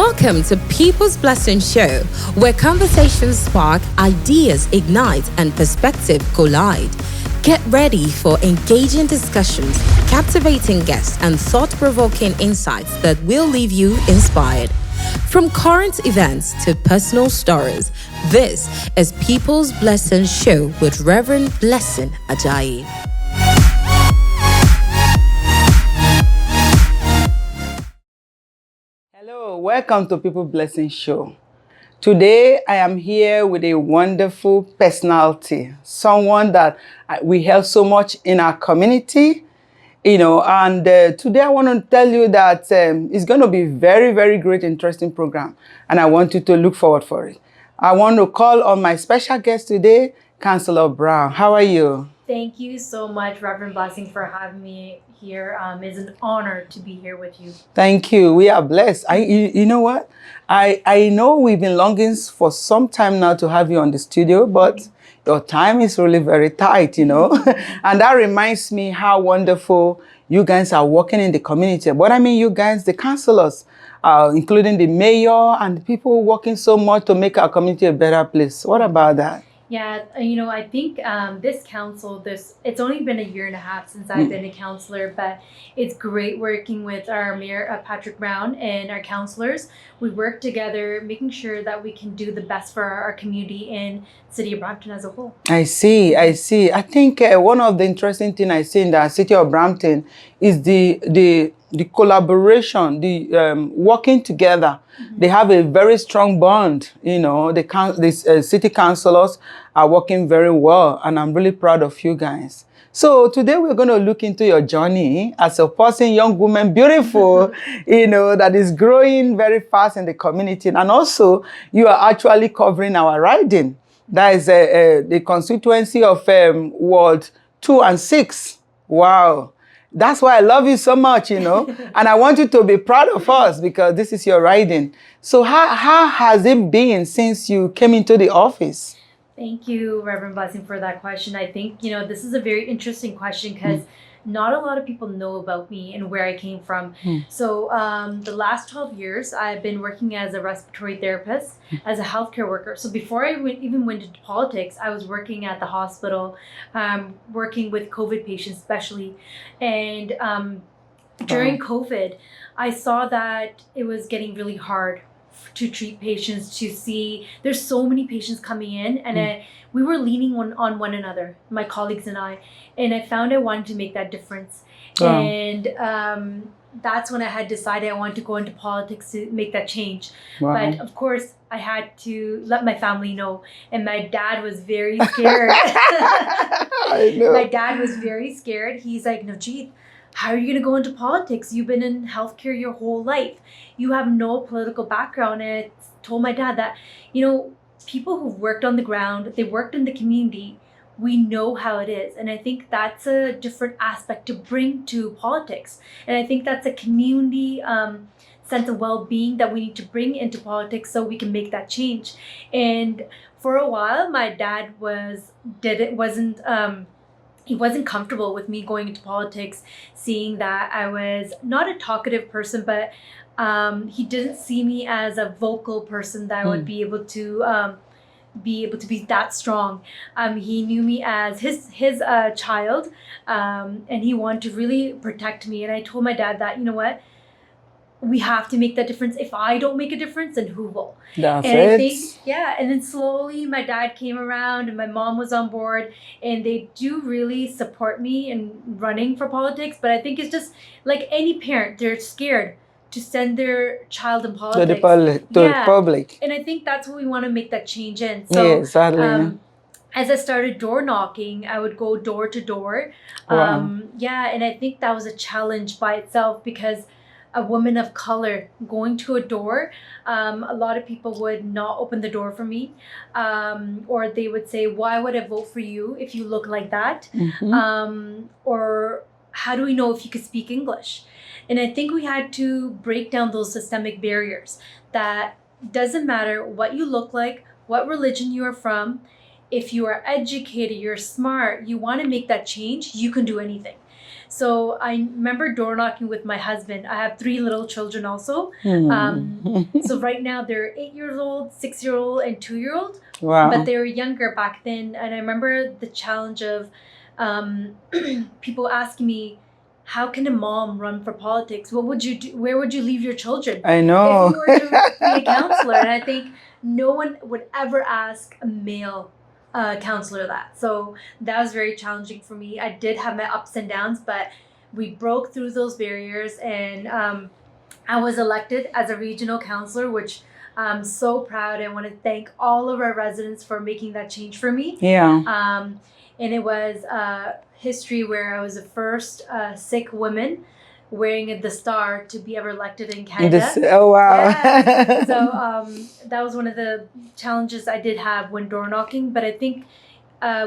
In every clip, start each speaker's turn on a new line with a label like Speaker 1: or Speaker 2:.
Speaker 1: Welcome to People's Blessing Show, where conversations spark, ideas ignite, and perspective collide. Get ready for engaging discussions, captivating guests, and thought-provoking insights that will leave you inspired. From current events to personal stories, this is People's Blessing Show with Reverend Blessing Ajayi.
Speaker 2: Hello, welcome to People Blessing Show. Today, I am here with a wonderful personality, someone that we help so much in our community, and today I want to tell you that it's going to be very, very great, interesting program, and I want you to look forward for it. I want to call on my special guest today, Councilor Brar. How are you?
Speaker 3: Thank you so much, Reverend Blessing, for having me here. It's an honor to be here with you.
Speaker 2: Thank you. We are blessed. You know what? I know we've been longing for some time now to have you on the studio, but your time is really very tight, And that reminds me how wonderful you guys are working in the community. But I mean, you guys, the councilors, including the mayor and the people working so much to make our community a better place. What about that?
Speaker 3: Yeah, I think this council, it's only been a year and a half since I've been a councilor, but it's great working with our Mayor, Patrick Brown, and our councilors. We work together, making sure that we can do the best for our community and City of Brampton as a whole.
Speaker 2: I see. I think one of the interesting things I see in the City of Brampton is the collaboration, the working together. Mm-hmm. They have a very strong bond. The city councilors are working very well, and I'm really proud of you guys. So today we're going to look into your journey as a person, young woman, beautiful, that is growing very fast in the community. And also, you are actually covering our riding. That is the constituency of Ward 2 and 6. Wow. That's why I love you so much, And I want you to be proud of us because this is your riding. So how has it been since you came into the office?
Speaker 3: Thank you, Reverend Blessing, for that question. I think, this is a very interesting question because not a lot of people know about me and where I came from. So the last 12 years, I've been working as a respiratory therapist, as a healthcare worker. So before I even went into politics, I was working at the hospital, working with COVID patients especially. And during COVID, I saw that it was getting really hard to treat patients, to see there's so many patients coming in, and we were leaning on one another, my colleagues and I found I wanted to make that difference. And that's when I had decided I wanted to go into politics to make that change. But of course I had to let my family know, and my dad was very scared. I know. My dad was very scared. He's like, Navjit, how are you going to go into politics? You've been in healthcare your whole life. You have no political background. And I told my dad that, people who've worked on the ground, they worked in the community, we know how it is. And I think that's a different aspect to bring to politics. And I think that's a community sense of well-being that we need to bring into politics so we can make that change. And for a while, my dad he wasn't comfortable with me going into politics, seeing that I was not a talkative person, but he didn't see me as a vocal person that would be able to be that strong. He knew me as his child, and he wanted to really protect me. And I told my dad that, what? We have to make that difference. If I don't make a difference, then who will?
Speaker 2: That's
Speaker 3: and
Speaker 2: it.
Speaker 3: I think, and then slowly my dad came around and my mom was on board, and they do really support me in running for politics. But I think it's just like any parent, they're scared to send their child in politics.
Speaker 2: To the public.
Speaker 3: And I think that's what we want to make that change in. So,
Speaker 2: yeah, exactly.
Speaker 3: As I started door knocking, I would go door to door.
Speaker 2: Wow.
Speaker 3: And I think that was a challenge by itself because a woman of color going to a door, a lot of people would not open the door for me, or they would say, why would I vote for you if you look like that? Or how do we know if you could speak English? And I think we had to break down those systemic barriers that doesn't matter what you look like, what religion you are from, if you are educated, you're smart, you want to make that change, you can do anything. So I remember door knocking with my husband. I have 3 little children also. So right now they're 8 years old, 6-year-old, and 2-year-old.
Speaker 2: Wow.
Speaker 3: But they were younger back then, and I remember the challenge of people asking me, how can a mom run for politics? What would you do? Where would you leave your children?
Speaker 2: I know.
Speaker 3: If you were to be a counselor. And I think no one would ever ask a male counselor that. So that was very challenging for me. I did have my ups and downs, but we broke through those barriers, and I was elected as a regional counselor, which I'm so proud. I want to thank all of our residents for making that change for me.
Speaker 2: Yeah.
Speaker 3: And it was history where I was the first Sikh woman wearing the star to be ever elected in Canada.
Speaker 2: Oh, wow.
Speaker 3: Yeah. So that was one of the challenges I did have when door knocking. But I think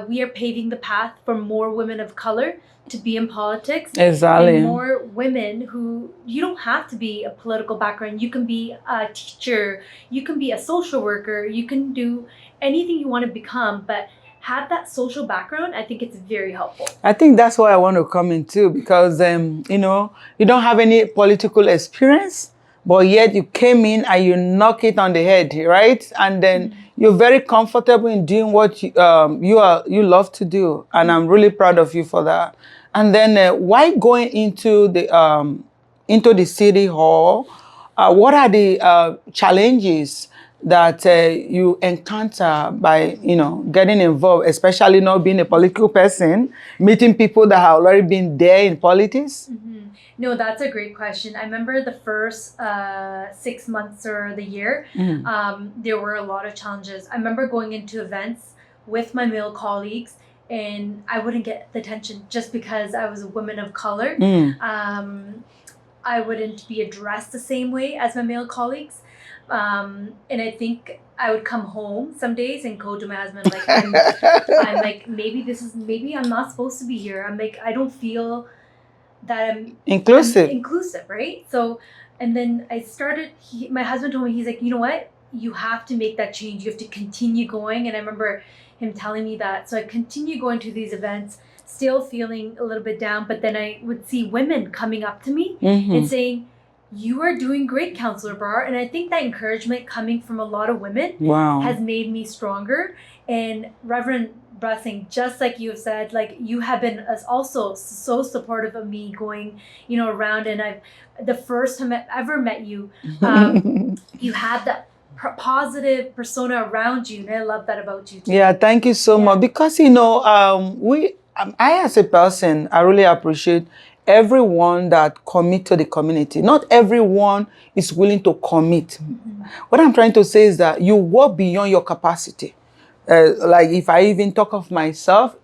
Speaker 3: we are paving the path for more women of color to be in politics.
Speaker 2: Exactly.
Speaker 3: And more women who, you don't have to be a political background. You can be a teacher, you can be a social worker, you can do anything you want to become, but have that social background. I think it's very helpful.
Speaker 2: I think that's why I want to come in too, because you know, you don't have any political experience, but yet you came in and you knock it on the head, right? And then you're very comfortable in doing what you love to do, and I'm really proud of you for that. And then why going into the city hall? What are the challenges that you encounter by, you know, getting involved, especially not being a political person, meeting people that have already been there in politics?
Speaker 3: No, that's a great question. I remember the first 6 months or the year, there were a lot of challenges. I remember going into events with my male colleagues, and I wouldn't get the attention just because I was a woman of color. I wouldn't be addressed the same way as my male colleagues. And I think I would come home some days and go to my husband like, I'm like, maybe I'm not supposed to be here. I'm like, I don't feel that I'm inclusive, right? So, and then I started, my husband told me, he's like, you know what? You have to make that change. You have to continue going. And I remember him telling me that. So I continued going to these events, still feeling a little bit down. But then I would see women coming up to me and saying, you are doing great, Councilor Brar. And I think that encouragement coming from a lot of women has made me stronger. And Reverend Blessing, just like you have said, like you have been also so supportive of me going, you know, around. And the first time I ever met you, you had that positive persona around you, and I love that about you too.
Speaker 2: Yeah, thank you so much. Because, you know, I as a person, I really appreciate everyone that commit to the community. Not everyone is willing to commit. What I'm trying to say is that you work beyond your capacity. Like if I even talk of myself,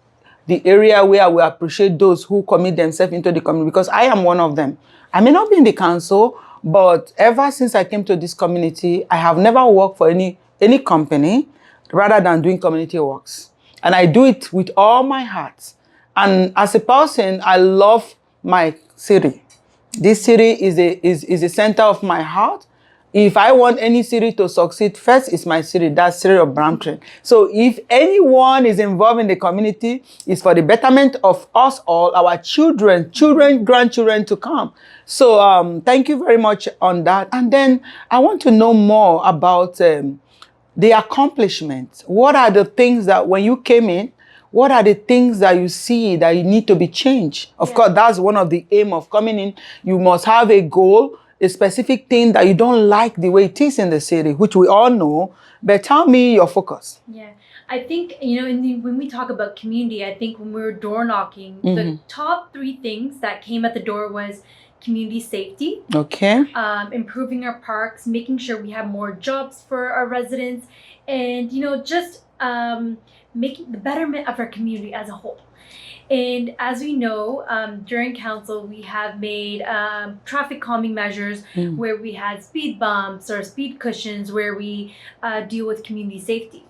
Speaker 2: the area where I will appreciate those who commit themselves into the community, because I am one of them. I may not be in the council, but ever since I came to this community, I have never worked for any company rather than doing community works. And I do it with all my heart. And as a person, I love my city. This city is the center of my heart. If I want any city to succeed, first is my city, that's city of Brampton. So if anyone is involved in the community, it's for the betterment of us all, our children, grandchildren to come. So thank you very much on that. And then I want to know more about the accomplishments. What are the things that when you came in, what are the things that you see that you need to be changed? Of course, that's one of the aim of coming in. You must have a goal, a specific thing that you don't like the way it is in the city, which we all know. But tell me your focus.
Speaker 3: Yeah, I think, you know, when we talk about community, I think when we were door knocking, the top 3 things that came at the door was community safety. Okay. Improving our parks, making sure we have more jobs for our residents, and, you know, just making the betterment of our community as a whole. And as we know, during council, we have made traffic calming measures where we had speed bumps or speed cushions where we deal with community safety.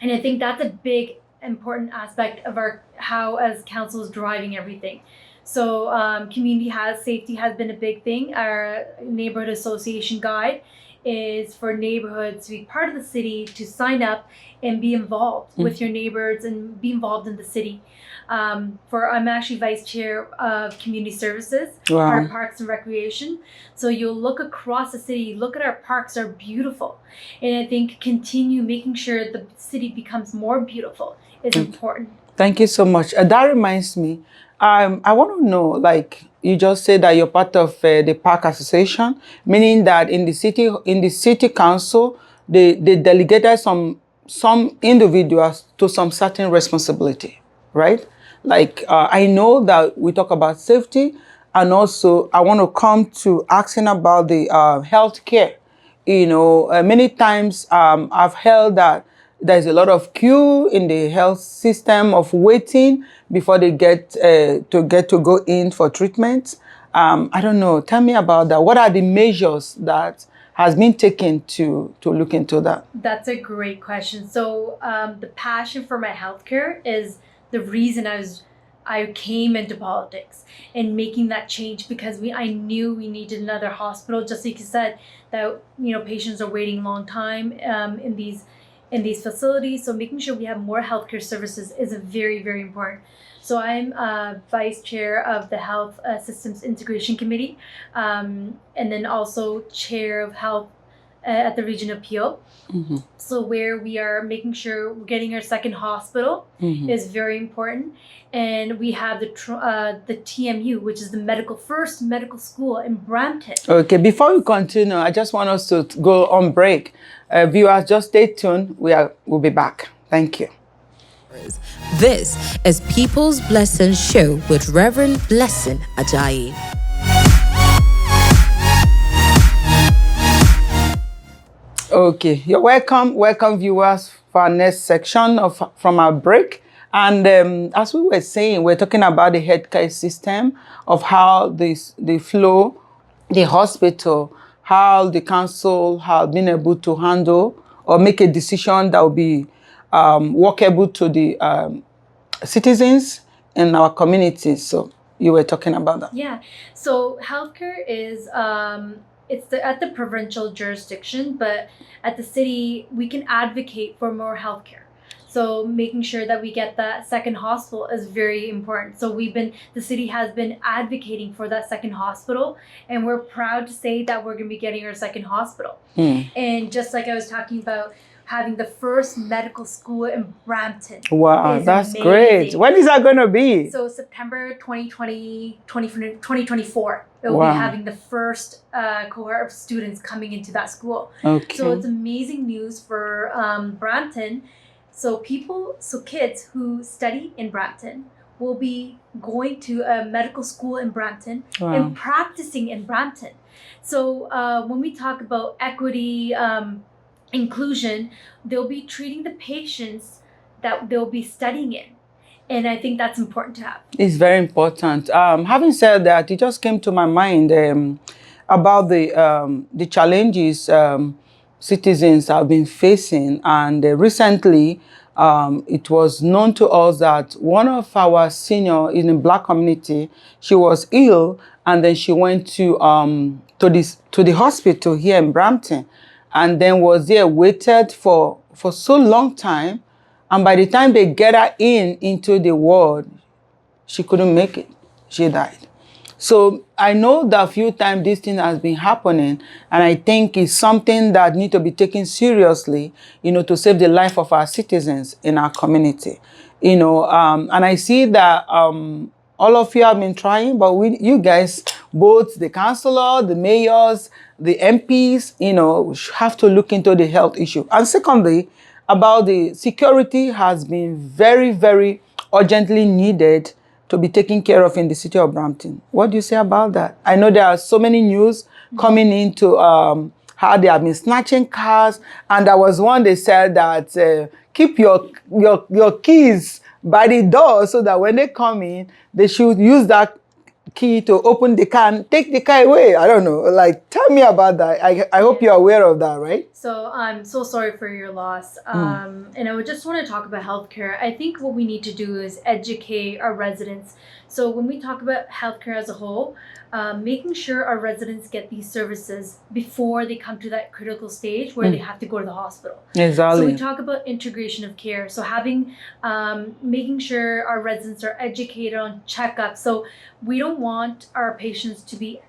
Speaker 3: And I think that's a big, important aspect of how as council is driving everything. So community safety has been a big thing. Our neighborhood association guide is for neighborhoods to be part of the city, to sign up and be involved with your neighbors and be involved in the city. I'm actually vice chair of community services, our parks and recreation. So you'll look across the city, look at our parks are beautiful. And I think continue making sure the city becomes more beautiful is important.
Speaker 2: Thank you so much. That reminds me, I want to know, like you just said that you're part of the park association, meaning that in the city council, they delegated some individuals to some certain responsibility, right? Like I know that we talk about safety, and also I want to come to asking about the health care. You know, many times I've heard that there's a lot of queue in the health system of waiting before they get to go in for treatment. I don't know. Tell me about that. What are the measures that has been taken to look into that?
Speaker 3: That's a great question. So the passion for my healthcare is the reason I came into politics and making that change, because I knew we needed another hospital. Just like you said, that patients are waiting a long time in these facilities. So making sure we have more healthcare services is very, very important. So I'm vice chair of the Health Systems Integration Committee, and then also chair of health at the Region of Peel. So where we are making sure we're getting our second hospital is very important. And we have the TMU, which is the first medical school in Brampton.
Speaker 2: Okay, before we continue, I just want us to go on break. Viewers, just stay tuned. We'll be back. Thank you.
Speaker 1: This is People's Blessing Show with Reverend Blessing Ajayi.
Speaker 2: Okay, you're welcome viewers for our next section from our break. And as we were saying, we're talking about the healthcare system, of how the flow, the hospital, how the council have been able to handle or make a decision that will be workable to the citizens in our communities. So you were talking about that.
Speaker 3: Yeah. So healthcare is at the provincial jurisdiction, but at the city we can advocate for more healthcare. So making sure that we get that second hospital is very important. So the city has been advocating for that second hospital, and we're proud to say that we're going to be getting our second hospital. And just like I was talking about, having the first medical school in Brampton.
Speaker 2: Wow, that's amazing. Great. When is that going to be?
Speaker 3: So September 2024. It will be having the first cohort of students coming into that school.
Speaker 2: Okay.
Speaker 3: So it's amazing news for Brampton. So kids who study in Brampton will be going to a medical school in Brampton and practicing in Brampton. So when we talk about equity, inclusion, they'll be treating the patients that they'll be studying in. And I think that's important to have. It's
Speaker 2: very important. Having said that, it just came to my mind about the challenges citizens have been facing. And recently, it was known to us that one of our senior in the Black community, she was ill, and then she went to the hospital here in Brampton, and then was there, waited for so long time, and by the time they get her into the ward, she couldn't make it. She died. So I know that a few times this thing has been happening, and I think it's something that needs to be taken seriously, to save the life of our citizens in our community. And I see that all of you have been trying, but you guys, both the councilor, the mayors, the MPs, have to look into the health issue. And secondly, about the security has been very, very urgently needed to be taken care of in the city of Brampton. What do you say about that? I know there are so many news coming into how they have been snatching cars, and there was one they said that keep your keys by the door so that when they come in, they should use that key to open the car and take the car away. I don't know. Like, tell me about that. I hope you're aware of that, right?
Speaker 3: So I'm so sorry for your loss. And I would just want to talk about healthcare. I think what we need to do is educate our residents So when we talk about healthcare as a whole, making sure our residents get these services before they come to that critical stage where they have to go to the hospital.
Speaker 2: Exactly.
Speaker 3: So we talk about integration of care. So having, making sure our residents are educated on checkups. So we don't want our patients to be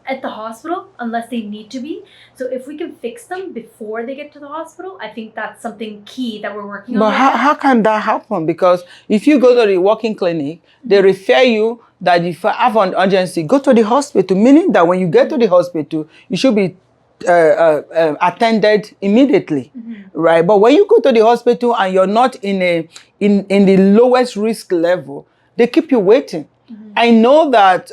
Speaker 3: at the hospital unless they need to be. So if we can fix them before they get to the hospital, I think that's something key that we're working on.
Speaker 2: But how can that happen? Because if you go to the walking clinic, they refer you that if you have an urgency, go to the hospital, meaning that when you get to the hospital, you should be attended immediately, right? But when you go to the hospital and you're not in the lowest risk level, they keep you waiting. I know that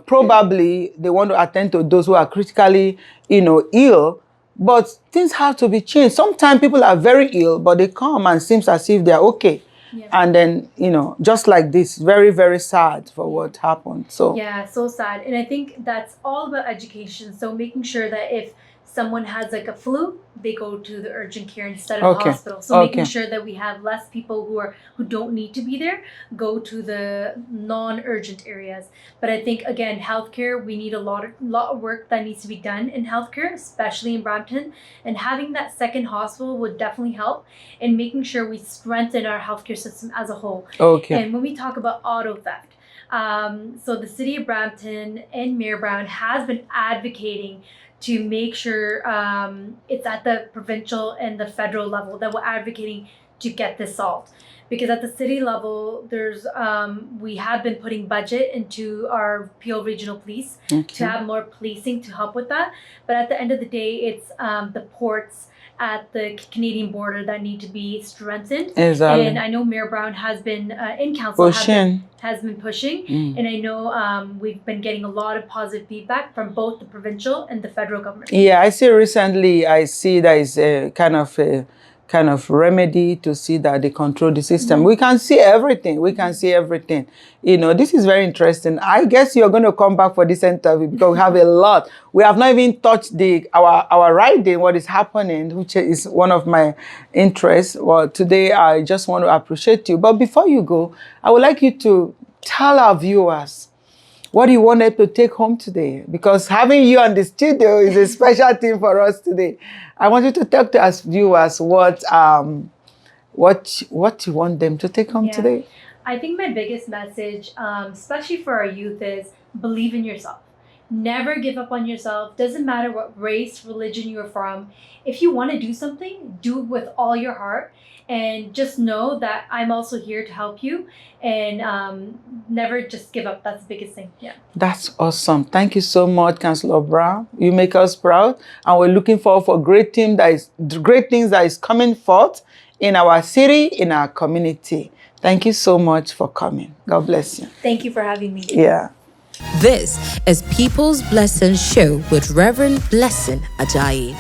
Speaker 2: probably they want to attend to those who are critically, ill, but things have to be changed. Sometimes people are very ill, but they come and seems as if they're okay. Yeah. And then, just like this, very, very sad for what happened. So
Speaker 3: yeah, so sad. And I think that's all about education. So making sure that if someone has like a flu, they go to the urgent care instead of the hospital. So making sure that we have less people who don't need to be there, go to the non-urgent areas. But I think again, healthcare, we need a lot of work that needs to be done in healthcare, especially in Brampton. And having that second hospital would definitely help in making sure we strengthen our healthcare system as a whole. And when we talk about auto theft, so the city of Brampton and Mayor Brown has been advocating to make sure it's at the provincial and the federal level that we're advocating to get this solved. Because at the city level, there's we have been putting budget into our Peel Regional Police to have more policing to help with that. But at the end of the day, it's the ports at the Canadian border that need to be strengthened.
Speaker 2: Exactly.
Speaker 3: And I know Mayor Brown has been in council has been pushing, and I know we've been getting a lot of positive feedback from both the provincial and the federal government. Yeah,
Speaker 2: I see recently, there is a kind of remedy to see that they control the system. We can see everything. This is very interesting. I guess you're going to come back for this interview because we have a lot. We have not even touched our riding, what is happening, which is one of my interests. Well, today I just want to appreciate you. But before you go, I would like you to tell our viewers what you wanted to take home today, because having you on the studio is a special thing for us today. I want you to talk to us viewers what you want them to take home today.
Speaker 3: I think my biggest message, especially for our youth, is believe in yourself. Never give up on yourself. Doesn't matter what race, religion you're from. If you want to do something, do it with all your heart. And just know that I'm also here to help you, and never just give up. That's the biggest thing. Yeah.
Speaker 2: That's awesome. Thank you so much, Councilor Brar. You make us proud, and we're looking forward for great things that is coming forth in our city, in our community. Thank you so much for coming. God bless you.
Speaker 3: Thank you for having me.
Speaker 2: Yeah.
Speaker 1: This is People's Blessing Show with Reverend Blessing Ajayi.